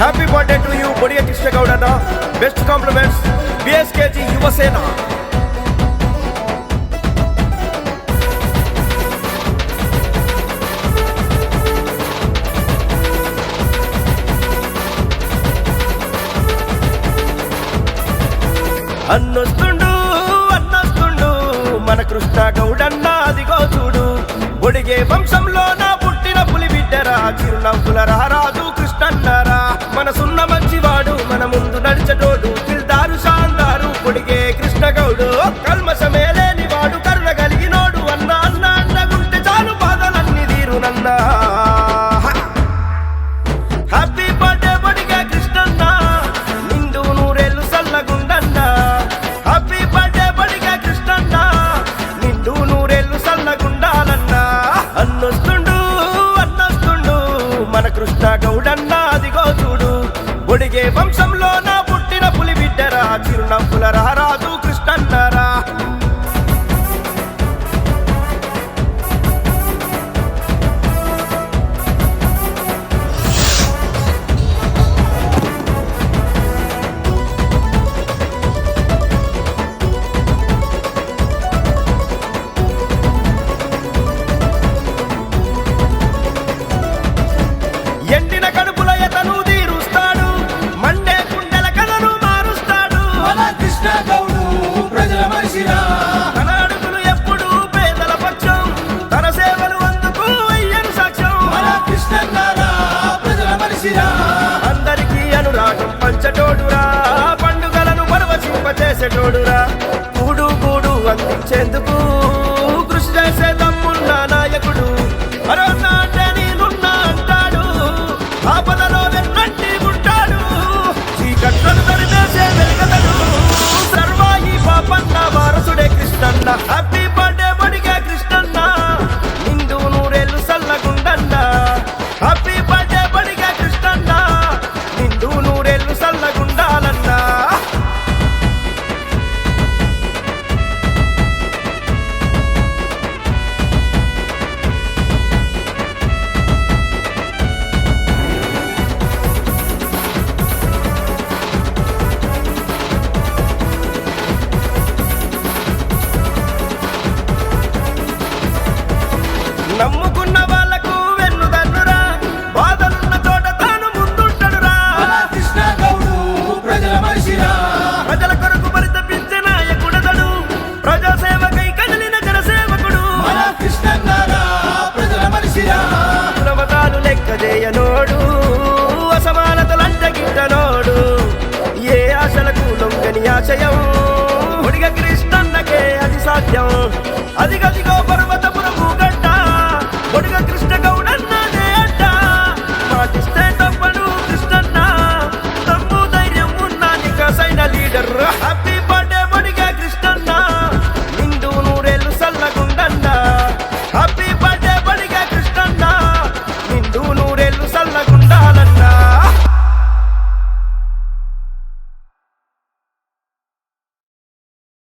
Happy birthday to you Bodiga Krishna Goud అన్న. Best compliments బిఎస్కేజీ Yuvasena. అన్నొస్తుండు మన కృష్ణ గౌడన్న అదిగో చూడు. బొడిగే వంశంలో నా పుట్టిన పులి బిడ్డరా, చిరునవ్వుల రారాజు కృష్ణన్నారా. మనసున్న మంచివాడు మన ముందు నడిచటోడు, కిల్దారు శాందారు బొడిగే కృష్ణ గౌడు. కల్మషమే లేని వాడు కరుణ కలిగినోడు, అన్న అన్న అన్నగుంటే చాలు బాధలన్నీ తీరునన్నా. హ్యాపీ బర్త్డే బొడిగే కృష్ణన్న, నిండు నూరేళ్ళు సల్లగుండన్నా. హ్యాపీ బర్త్డే బొడిగే కృష్ణన్న, నిండు నూరేళ్ళు సల్లగుండాలన్నా. అన్నొస్తుండు మన కృష్ణ గౌడన్న అదిగో చూడు. బొడిగే వంశంలో నా పుట్టిన పులి బిడ్డరా, చిరునవ్వుల రారాజు కృష్ణన్నారా. ఎండిన కడుపుల ఎతను తీరుస్తాడు, మండే కుండెల కథను మారుస్తాడు. కృష్ణ గౌడు ప్రజల మనిషిరా, తన అడుగులు ఎప్పుడు పేదల పక్షం, తన సేవలు అందుకు అయ్యను సాక్ష్యం. కృష్ణన్నారా ప్రజల మనిషిరా, అందరికీ అనురాగం పంచటోడురా, పండుగలను పరవశింపచేసేటోడురా. కూడు కూడు అందించేందుకు కృషి చేసే దమ్మున్న నాయకుడు. అరోనా అంటే నేనున్నా అంటాడు, ఆపదలో వెన్నంటి ఉంటాడు. చీకట్లను తరిమేసే వెలుగతడు, సర్వాయి పాపన్న వారసుడే కృష్ణన్న. హ్యాపీ బర్త్డే బొడిగే కృష్ణన్న, నిండు నూరేళ్ళు సల్లగుండన్న. హ్యాపీ బర్త్డే బొడిగే కృష్ణన్న, నిండు నూరేళ్ళు సల్లగుండాలన్నా. నమ్ముకున్న వాళ్ళకు వెన్నుదన్నురా, బాధలున్న చోట తాను ముందుంటడురా. కృష్ణ గౌడు ప్రజల మనిషిరా, ప్రజల కొరకు పరితపించే నాయకుడతడు, ప్రజాసేవకై కదిలిన జనసేవకుడు. కృష్ణన్నారా ప్రజల మనిషిరా, కులమతాలు లెక్క చేయనోడు, అసమానతలంటగిట్టనోడు. ఏ ఆశలకు లొంగని ఆశయం, బొడిగ కృష్ణన్నకే అది సాధ్యం. అదిగదిగో